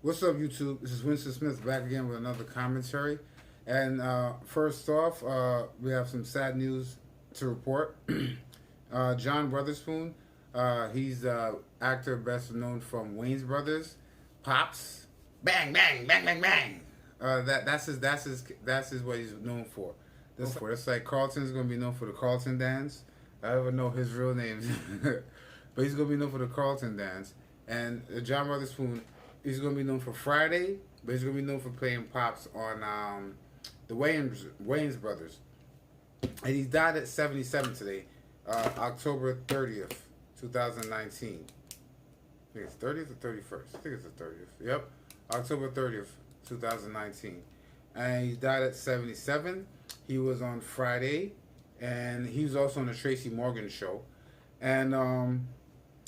What's up, YouTube? This is Winston Smith back again with another commentary. And first off, we have some sad news to report. John Witherspoon, he's actor best known from Wayne's Brothers, Pops, Bang Bang Bang Bang Bang. That's his what he's known for. That's like Carlton's gonna be known for the Carlton dance. I don't even know his real name, but he's gonna be known for the Carlton dance. And John Witherspoon, he's gonna be known for Friday, but he's gonna be known for playing Pops on the Wayne's Brothers. And he died at 77 today, October 30th, 2019. I think it's 30th or 31st. I think it's the 30th. Yep, October 30th, 2019. And he died at 77. He was on Friday, and he was also on the Tracy Morgan show.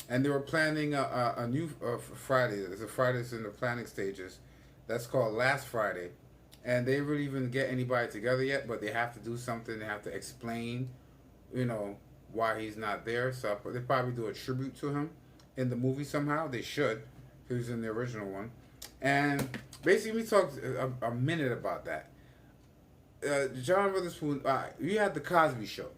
And they were planning a new Friday. There's a Friday that's in the planning stages. That's called Last Friday. And they didn't really even get anybody together yet, but they have to do something. They have to explain, why he's not there. So they probably do a tribute to him in the movie somehow. They should. He was in the original one. And basically, we talked a minute about that. John Witherspoon, you had the Cosby Show.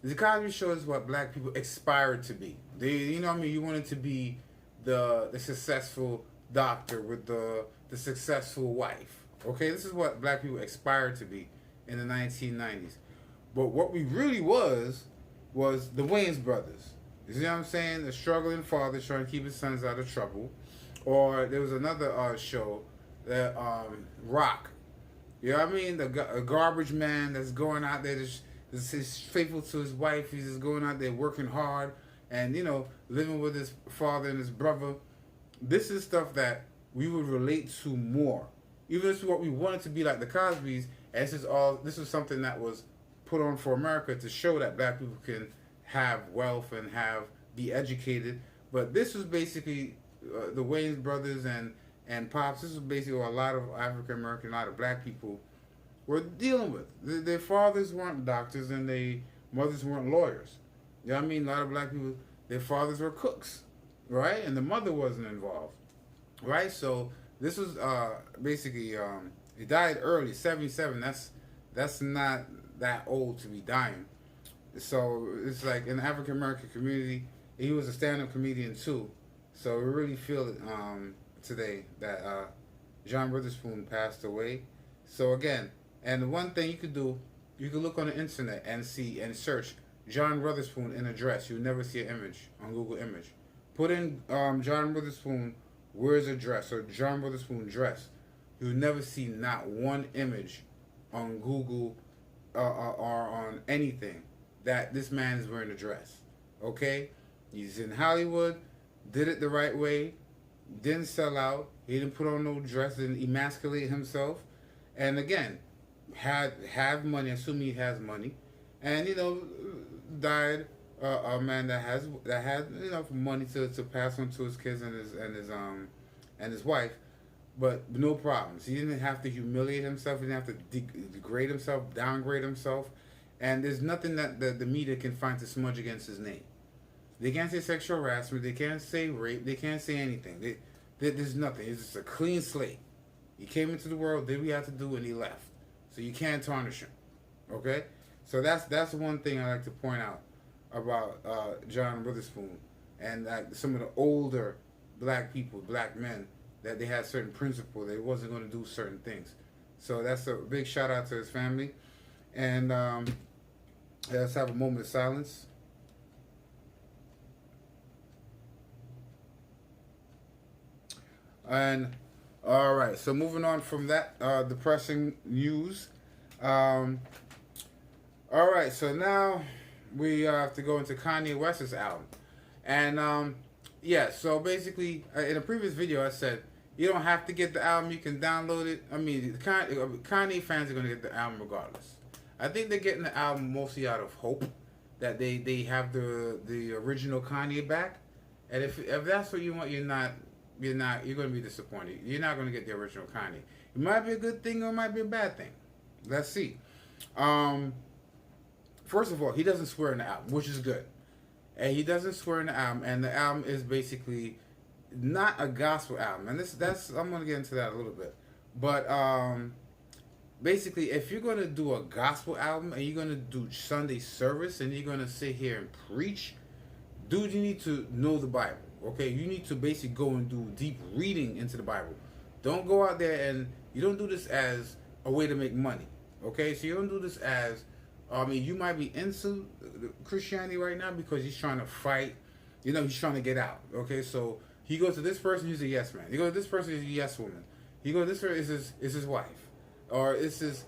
The Cosby Show is what black people aspired to be. You wanted to be the successful doctor with the successful wife. Okay, this is what black people aspired to be in the 1990s. But what we really was the Wayans brothers. You see what I'm saying? The struggling father trying to keep his sons out of trouble. Or there was another show, that Rock. You know what I mean? A garbage man that's going out there, is faithful to his wife. He's just going out there working hard and, living with his father and his brother. This is stuff that we would relate to more. Even if it's what we wanted to be like the Cosbys, and this is something that was put on for America to show that black people can have wealth and be educated. But this was basically the Wayans brothers and Pops. This was basically what a lot of African American, a lot of black people were dealing with. Their fathers weren't doctors and their mothers weren't lawyers. You know what I mean? A lot of black people, their fathers were cooks, right? And the mother wasn't involved, right? So this was basically, he died early, 77. That's not that old to be dying. So it's like in the African American community, he was a stand-up comedian too. So we really feel it today that John Witherspoon passed away. So again, and the one thing you could do, you could look on the internet and search John Witherspoon in a dress. You'll never see an image on Google Image. Put in John Witherspoon wears a dress or John Witherspoon dress. You'll never see not one image on Google or on anything that this man is wearing a dress. Okay? He's in Hollywood, did it the right way, didn't sell out, he didn't put on no dress, didn't emasculate himself, and again, have money, assuming he has money, and died a man that had money to pass on to his kids and his wife, but no problems. He didn't have to humiliate himself. He didn't have to degrade himself, downgrade himself, and there's nothing that the media can find to smudge against his name. They can't say sexual harassment. They can't say rape. They can't say anything. There's nothing. It's just a clean slate. He came into the world, did what he had to do, and he left. So you can't tarnish him. Okay? So that's one thing I like to point out about John Witherspoon and some of the older black people, black men, that they had certain principles. They wasn't going to do certain things. So that's a big shout out to his family. And let's have a moment of silence. And all right, so moving on from that depressing news. All right, so now we have to go into Kanye West's album. And yeah, so basically, in a previous video I said, you don't have to get the album, you can download it. I mean, Kanye fans are going to get the album regardless. I think they're getting the album mostly out of hope that they have the original Kanye back. And if that's what you want, you're going to be disappointed. You're not going to get the original Kanye. It might be a good thing or it might be a bad thing. Let's see. First of all, he doesn't swear in the album, which is good. And he doesn't swear in the album, and the album is basically not a gospel album, and that's I'm gonna get into that a little bit, but basically, if you're gonna do a gospel album and you're gonna do Sunday service and you're gonna sit here and preach, dude, you need to know the Bible. Okay, you need to basically go and do deep reading into the Bible. Don't go out there and you don't do this as a way to make money. Okay, so you don't do this as, I mean, you might be into Christianity right now because he's trying to fight. You know, he's trying to get out. Okay, so he goes to this person, he's a yes man. He goes to this person, he's a yes woman. He goes to this person, is his wife, or is his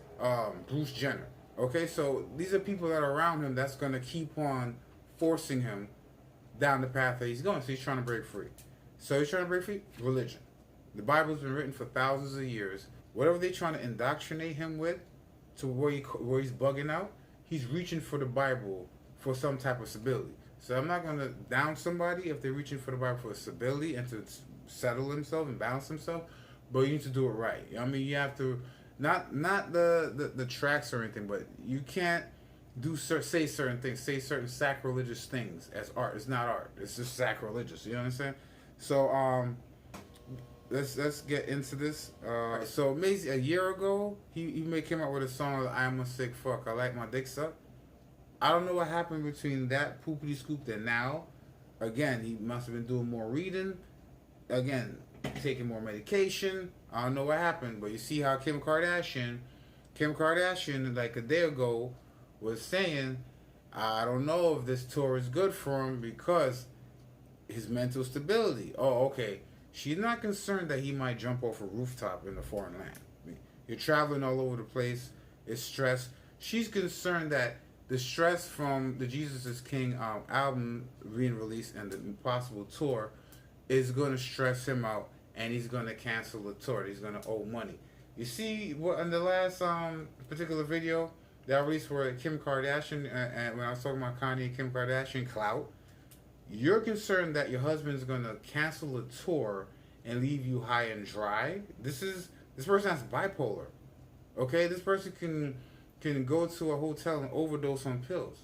Bruce Jenner. Okay, so these are people that are around him that's gonna keep on forcing him down the path that he's going. So he's trying to break free. So he's trying to break free. Religion. The Bible's been written for thousands of years. Whatever they're trying to indoctrinate him with, to where he's bugging out, he's reaching for the Bible for some type of stability. So I'm not going to down somebody if they're reaching for the Bible for stability and to settle himself and balance himself, but you need to do it right. I mean, you have to, not the tracks or anything, but you can't say certain things, say certain sacrilegious things as art. It's not art. It's just sacrilegious. You know what I'm saying? So let's get into this. So maybe a year ago, he came out with a song like, "I'm a sick fuck. I like my dick sucked." I don't know what happened between that poopity scoop and now. Again, he must have been doing more reading. Again, taking more medication. I don't know what happened, but you see how Kim Kardashian, like a day ago, was saying, I don't know if this tour is good for him because his mental stability. Oh, okay. She's not concerned that he might jump off a rooftop in a foreign land. I mean, you're traveling all over the place. It's stress. She's concerned that the stress from the Jesus is King album being released and the possible tour is going to stress him out, and he's going to cancel the tour. He's going to owe money. You see, what in the last particular video that I released for Kim Kardashian, and when I was talking about Kanye and Kim Kardashian clout, you're concerned that your husband's going to cancel a tour and leave you high and dry. This person has bipolar. Okay, this person can go to a hotel and overdose on pills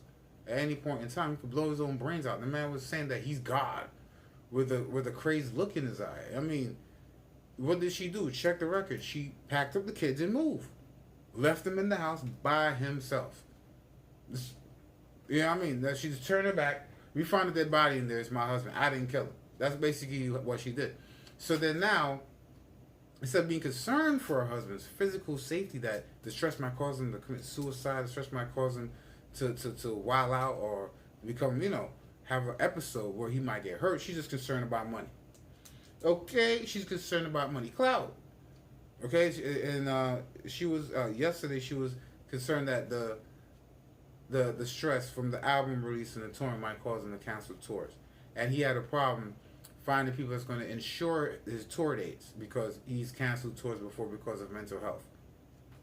at any point in time. He could blow his own brains out. The man was saying that he's God with a crazed look in his eye. I mean, what did she do? Check the record. She packed up the kids and moved. Left him in the house by himself. You know what I mean? That she just turned her back. We found a dead body in there. It's my husband. I didn't kill him. That's basically what she did. So then now, instead of being concerned for her husband's physical safety, that the stress might cause him to commit suicide, the stress might cause him to wild out or become, have an episode where he might get hurt, she's just concerned about money. Okay, she's concerned about money. Clout. Okay, and she was, yesterday she was concerned that the stress from the album release and the touring might cause him to cancel tours. And he had a problem finding people that's going to insure his tour dates because he's canceled tours before because of mental health.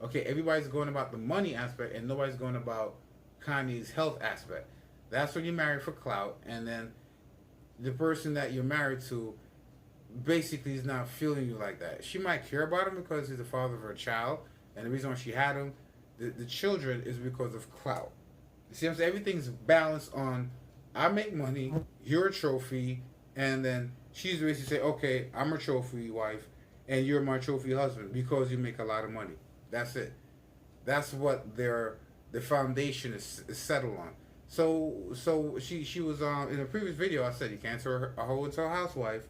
Okay, everybody's going about the money aspect and nobody's going about Kanye's health aspect. That's when you're married for clout, and then the person that you're married to basically is not feeling you like that. She might care about him because he's the father of her child, and the reason why she had him, the children, is because of clout. You see what I'm saying? Everything's balanced on, I make money, you're a trophy, and then she's basically say, okay, I'm a trophy wife, and you're my trophy husband because you make a lot of money. That's it. That's what the foundation is settled on. So she was in a previous video. I said you can't turn a hoe into a housewife,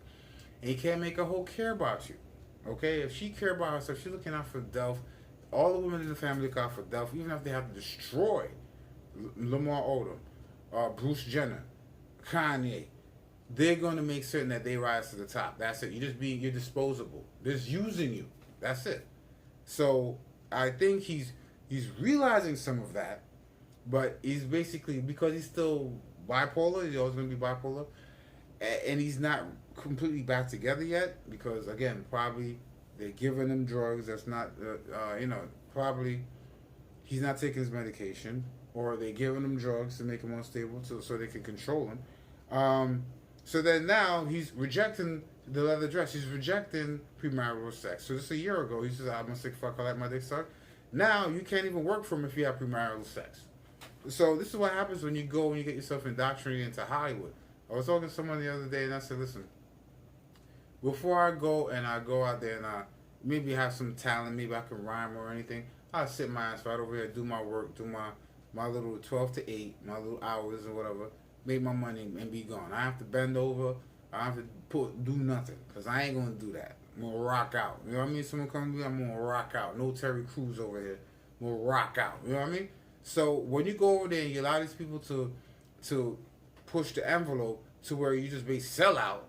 and you can't make a hoe care about you. Okay, if she care about herself, she's looking out for Delph. All the women in the family look out for Delph, even if they have to destroy Lamar Odom, Bruce Jenner, Kanye. They're going to make certain that they rise to the top. That's it. You're disposable. They're just using you. That's it. So I think he's realizing some of that, but he's basically, because he's still bipolar, he's always going to be bipolar, and he's not completely back together yet because, again, probably they're giving him drugs. That's not, probably he's not taking his medication, or they're giving him drugs to make him unstable so they can control him. So then now he's rejecting the leather dress. He's rejecting premarital sex. So just a year ago, he says, I'm a sick fuck, I like my dick sucked. Now you can't even work for him if you have premarital sex. So this is what happens when you go and you get yourself indoctrinated into Hollywood. I was talking to someone the other day and I said, listen, before I go out there and I maybe have some talent, maybe I can rhyme or anything, I'll sit my ass right over here, do my work, do my little 12 to 8, my little hours or whatever, make my money and be gone. I have to bend over, I have to do nothing, because I ain't going to do that. I'm going to rock out. You know what I mean? Someone comes to me, I'm going to rock out. No Terry Crews over here. I'm going to rock out. You know what I mean? So when you go over there and you allow these people to push the envelope to where you just basically sell out,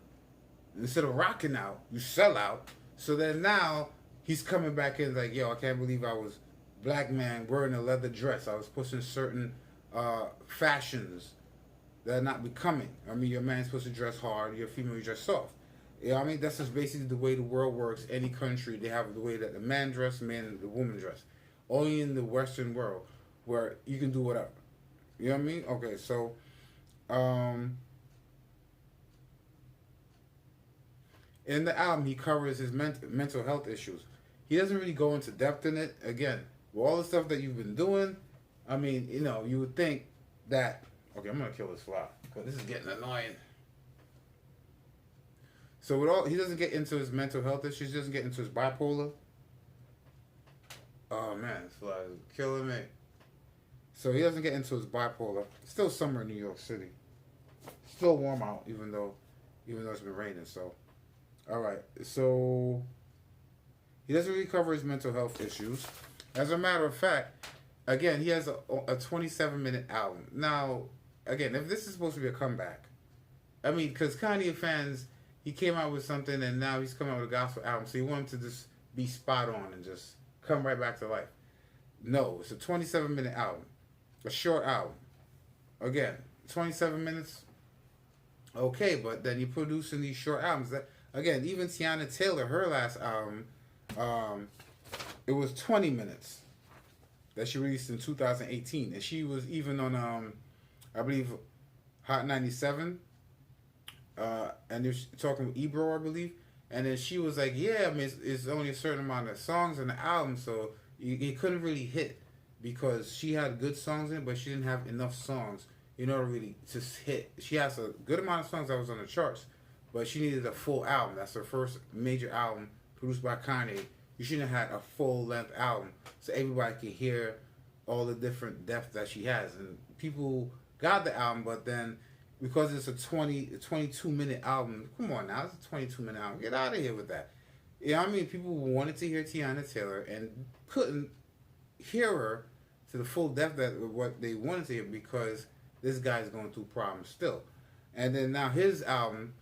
instead of rocking out, you sell out. So then now he's coming back in like, yo, I can't believe I was black man wearing a leather dress. I was pushing certain fashions that are not becoming. I mean, your man's supposed to dress hard, your female, you dress soft. You know what I mean? That's just basically the way the world works. Any country, they have the way that the man dress, man, and the woman dress. Only in the Western world where you can do whatever. You know what I mean? Okay, so in the album, he covers his mental health issues. He doesn't really go into depth in it. Again, with all the stuff that you've been doing, I mean, you know, you would think that, okay, I'm going to kill this fly because this is getting annoying. So with all, he doesn't get into his mental health issues, he doesn't get into his bipolar. Oh man, this fly is killing me. So he doesn't get into his bipolar. It's still summer in New York City. Still warm out, even though it's been raining. So, all right. So he doesn't really cover his mental health issues. As a matter of fact, again, he has a 27-minute album. Now, again, if this is supposed to be a comeback, I mean, because Kanye fans, he came out with something and now he's coming out with a gospel album. So you want him to just be spot on and just come right back to life. No, it's a 27-minute album. A short album. Again, 27 minutes. Okay, but then you're producing these short albums. That, again, even Tiana Taylor, her last album, it was 20 minutes that she released in 2018. And she was even on, I believe, Hot 97. And they're talking with Ebro, I believe. And then she was like, yeah, I mean, it's only a certain amount of songs in the album, so it couldn't really hit because she had good songs in it, but she didn't have enough songs, you know, really to hit. She has a good amount of songs that was on the charts, but she needed a full album. That's her first major album produced by Kanye. You shouldn't have had a full-length album so everybody could hear all the different depth that she has. And people got the album, but then because it's a 22-minute album, come on now, it's a 22-minute album. Get out of here with that. You know what I mean? People wanted to hear Tiana Taylor and couldn't hear her to the full depth of what they wanted to hear because this guy's going through problems still. And then now his album,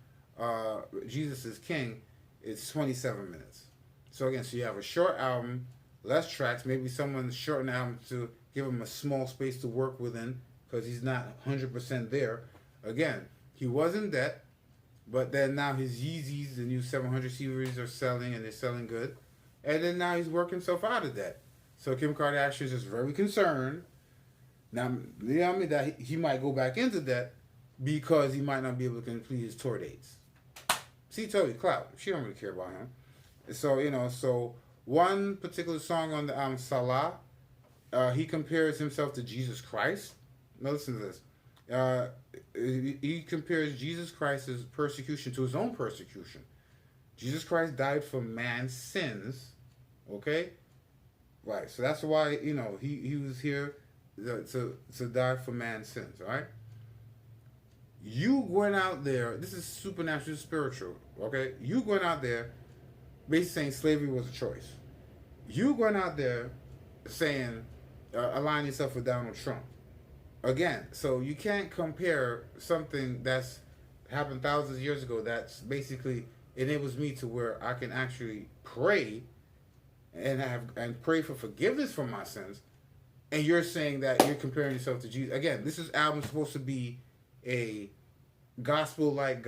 Jesus is King, is 27 minutes. So again, so you have a short album, less tracks, maybe someone shortened the album to give him a small space to work within because he's not 100% there. Again, he was in debt, but then now his Yeezys, the new 700 series, are selling and they're selling good. And then now he's working himself out of debt. So Kim Kardashian is just very concerned. Now, you know what I mean? That he might go back into debt because he might not be able to complete his tour dates. See, totally clout. She don't really care about him. So, you know, so one particular song on the album, Salah, he compares himself to Jesus Christ. Now listen to this. He compares Jesus Christ's persecution to his own persecution. Jesus Christ died for man's sins. Okay? Right. So that's why, you know, he was here to die for man's sins. All right? You went out there, this is supernatural, spiritual. Okay? You went out there basically saying slavery was a choice. You went out there saying, align yourself with Donald Trump. Again, so you can't compare something that's happened thousands of years ago that's basically enables me to where I can actually pray and pray for forgiveness for my sins, and you're saying that you're comparing yourself to Jesus. Again, this album supposed to be a gospel-like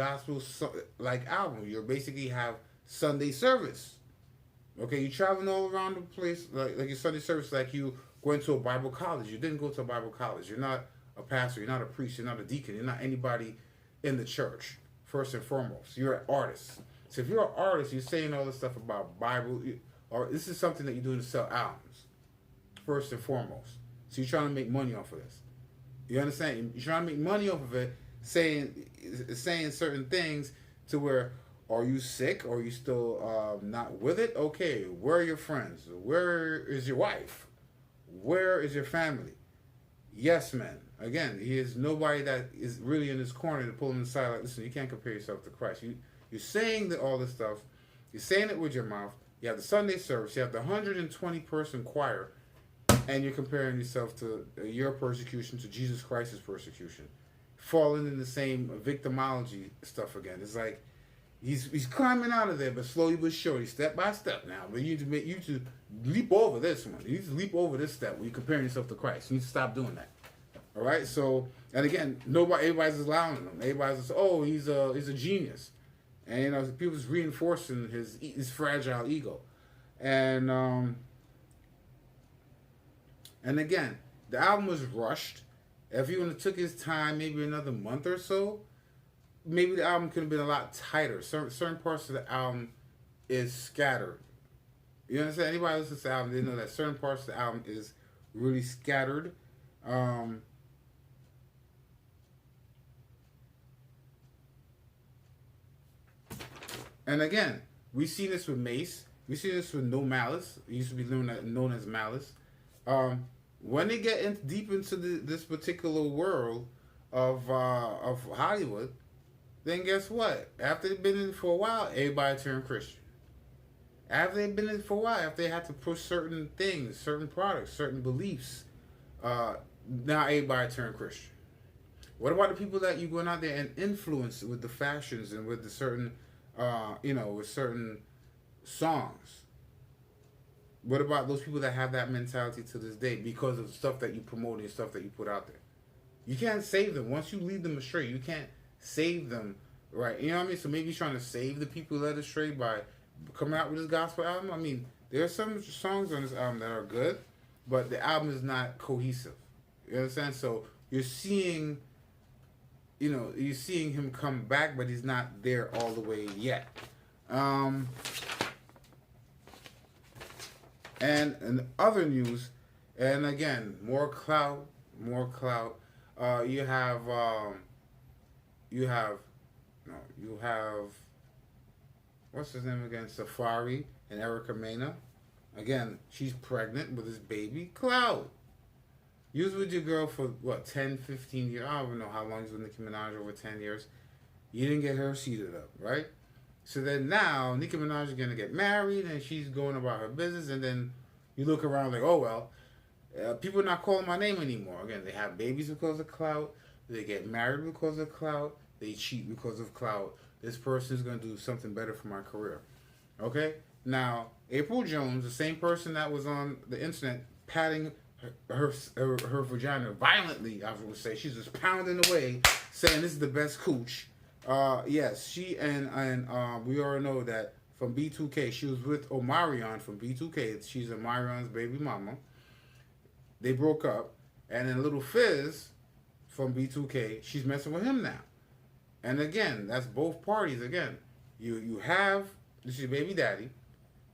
album. You basically have Sunday service. Okay, you're traveling all around the place like your Sunday service, like you going to a Bible college. You didn't go to a Bible college. You're not a pastor. You're not a priest. You're not a deacon. You're not anybody in the church, first and foremost. You're an artist. So if you're an artist, you're saying all this stuff about Bible, or this is something that you're doing to sell albums, first and foremost. So you're trying to make money off of this. You understand? You're trying to make money off of it, saying certain things to where, Are you sick? Are you still not with it? Okay, where are your friends? Where is your wife? Where is your family? Yes, man. Again, he is nobody that is really in his corner to pull him aside. Like, listen, you can't compare yourself to Christ. You're saying that all this stuff. You're saying it with your mouth. You have the Sunday service. You have the 120-person choir, and you're comparing yourself to your persecution to Jesus Christ's persecution, falling in the same victimology stuff again. It's like he's climbing out of there, but slowly but surely, step by step now. But you need to leap over this one. You need to leap over this step when you're comparing yourself to Christ. You need to stop doing that. All right. So, and again, everybody's allowing him. Everybody's just, oh, he's a genius, and you know, people's reinforcing his fragile ego, and again, the album was rushed. If he would have took his time, maybe another month or so, maybe the album could have been a lot tighter. Certain parts of the album is scattered. You understand? Anybody listens to the album, they know that certain parts of the album is really scattered. And again, we've seen this with Mace. We've seen this with No Malice. It used to be known as Malice. When they get deep into this particular world of Hollywood, then guess what? After they've been in it for a while, everybody turned Christian. After they've been in it for a while, after they had to push certain things, certain products, certain beliefs, now everybody turned Christian. What about the people that you going out there and influence with the fashions and with the certain, with certain songs? What about those people that have that mentality to this day because of the stuff that you promote and stuff that you put out there? You can't save them. Once you lead them astray, you can't save them, right? You know what I mean? So maybe he's trying to save the people led astray by coming out with his gospel album. I mean, there are some songs on this album that are good, but the album is not cohesive. You understand? So you're seeing him come back, but he's not there all the way yet. And in other news, and again, more clout. You have what's his name again? Safari and Erica Mena. Again, she's pregnant with his baby. Clout. You was with your girl for what, 10, 15 years? I don't know how long he's with Nicki Minaj, over 10 years. You didn't get her seated up, right? So then now Nicki Minaj is gonna get married and she's going about her business, and then you look around like, oh well, people are not calling my name anymore. Again, they have babies because of clout. They get married because of clout. They cheat because of clout. This person is gonna do something better for my career. Okay. Now April Jones, the same person that was on the internet patting her vagina violently, I would say, she's just pounding away, saying this is the best cooch. Yes, she and we already know that from B2K, she was with Omarion from B2K. She's Omarion's baby mama. They broke up, and then Little Fizz from B2K, she's messing with him now. And again, that's both parties. Again, you have, this is your baby daddy.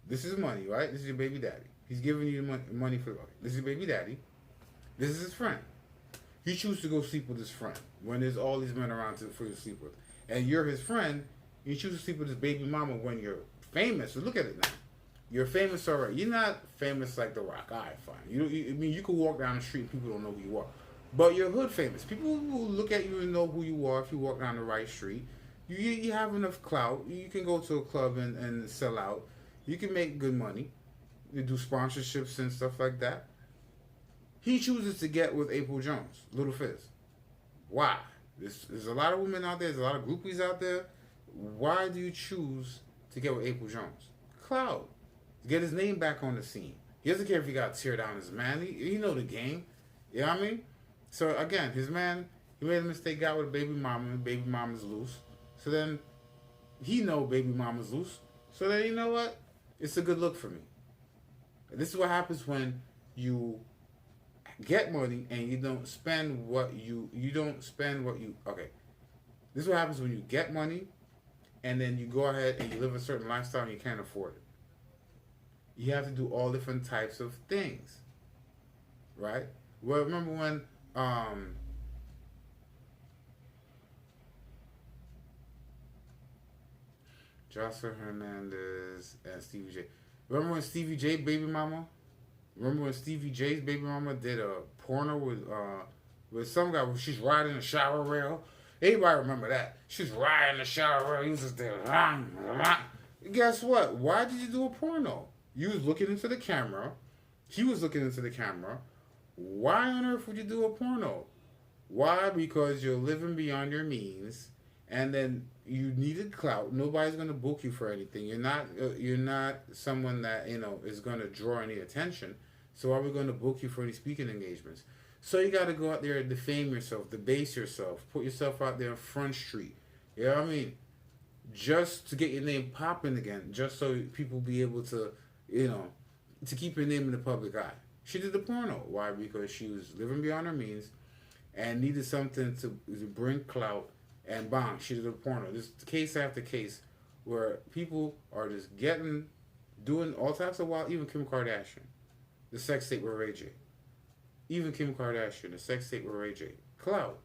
This is money, right? This is your baby daddy. He's giving you money for life. This is your baby daddy. This is his friend. You choose to go sleep with his friend when there's all these men around for you to sleep with. And you're his friend. You choose to sleep with his baby mama when you're famous. So look at it now. You're famous already. You're not famous like The Rock. All right, fine. You could walk down the street and people don't know who you are. But you're hood famous. People will look at you and know who you are if you walk down the right street. You have enough clout. You can go to a club and sell out. You can make good money. You do sponsorships and stuff like that. He chooses to get with April Jones, Little Fizz. Why? There's a lot of women out there. There's a lot of groupies out there. Why do you choose to get with April Jones? Clout. Get his name back on the scene. He doesn't care if he got to tear down his man. He know the game. You know what I mean? So again, his man, he made a mistake, got with a baby mama, and baby mama's loose. So then he know baby mama's loose. So then, you know what? It's a good look for me. This is what happens when you get money and you don't spend what okay. This is what happens when you get money and then you go ahead and you live a certain lifestyle and you can't afford it. You have to do all different types of things. Right? Well, remember when Jocelyn Hernandez and Stevie J. Remember when Stevie J baby mama? Remember when Stevie J's baby mama did a porno with some guy where she's riding a shower rail? Everybody remember that. She's riding the shower rail. He was just there. Guess what? Why did you do a porno? You was looking into the camera. He was looking into the camera. Why on earth would you do a porno? Why? Because you're living beyond your means, and then you needed clout. Nobody's gonna book you for anything. You're not someone that is gonna draw any attention. So why are we gonna book you for any speaking engagements? So you gotta go out there and defame yourself, debase yourself, put yourself out there on Front Street. You know what I mean? Just to get your name popping again, just so people be able to, to keep your name in the public eye. She did the porno. Why? Because she was living beyond her means and needed something to bring clout, and bang, she did a porno. This case after case where people are just doing all types of wild, even Kim Kardashian, the sex tape with Ray J. Even Kim Kardashian, the sex tape with Ray J. Clout.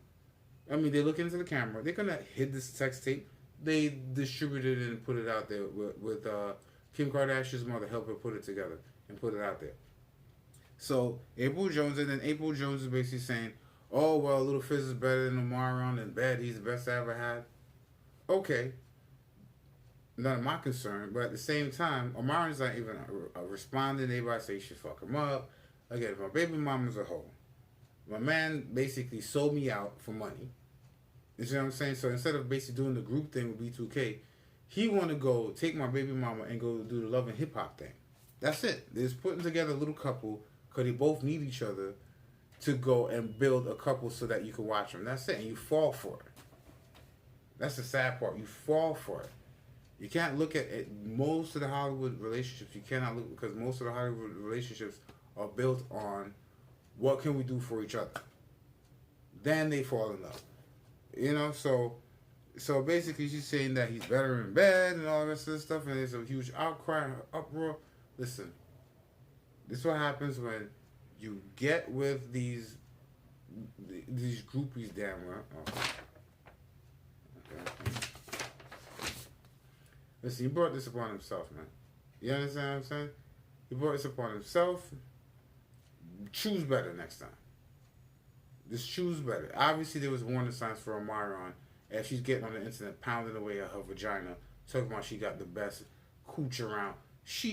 I mean, they look into the camera. They're going to hid this sex tape. They distributed it and put it out there with Kim Kardashian's mother helped her put it together and put it out there. So, April Jones, and then April Jones is basically saying, oh, well, Little Fizz is better than Omarion in bed. He's the best I ever had. Okay. None of my concern. But at the same time, Omarion's not even responding. Everybody say you should fuck him up. Again, my baby mama's a hoe. My man basically sold me out for money. You see what I'm saying? So instead of basically doing the group thing with B2K, he want to go take my baby mama and go do the love and hip hop thing. That's it. They're just putting together a little couple because they both need each other to go and build a couple so that you can watch them. That's it. And you fall for it. That's the sad part. You fall for it. You can't look at it. Most of the Hollywood relationships, you cannot look, because most of the Hollywood relationships are built on what can we do for each other. Then they fall in love. So basically she's saying that he's better in bed and all this other stuff, and there's a huge outcry and uproar. Listen, this is what happens when you get with these groupies, damn well. Oh. Okay. Listen, he brought this upon himself, man. You understand what I'm saying? He brought this upon himself. Choose better next time. Just choose better. Obviously, there was warning signs for Omarion as she's getting on the internet, pounding away at her vagina, talking about she got the best cooch around.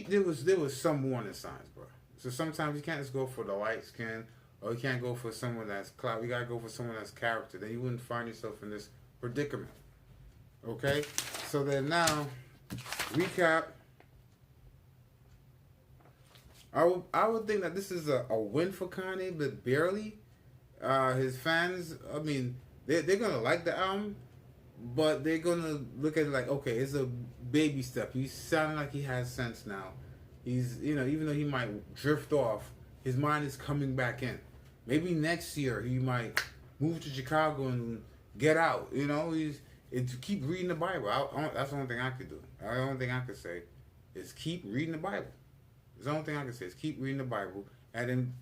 There was some warning signs, bro. So sometimes you can't just go for the light skin, or you can't go for someone that's clout. You gotta go for someone that's character. Then you wouldn't find yourself in this predicament. Okay? So then now, recap. I would think that this is a win for Kanye, but barely. His fans, I mean, they're gonna like the album, but they're gonna look at it like, okay, it's a baby step. He's sounding like he has sense now. He's, even though he might drift off, his mind is coming back in. Maybe next year he might move to Chicago and get out. Keep reading the Bible. That's the only thing I could do. The only thing I could say is keep reading the Bible. That's the only thing I can say is keep reading the Bible, and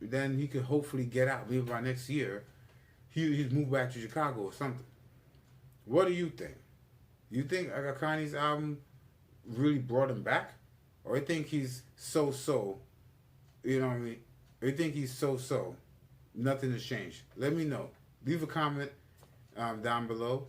then he could hopefully get out. Maybe by next year, he'd move back to Chicago or something. What do you think? You think Kanye's album really brought him back? Or you think he's so-so, you know what I mean? Or you think he's so-so, nothing has changed? Let me know. Leave a comment down below.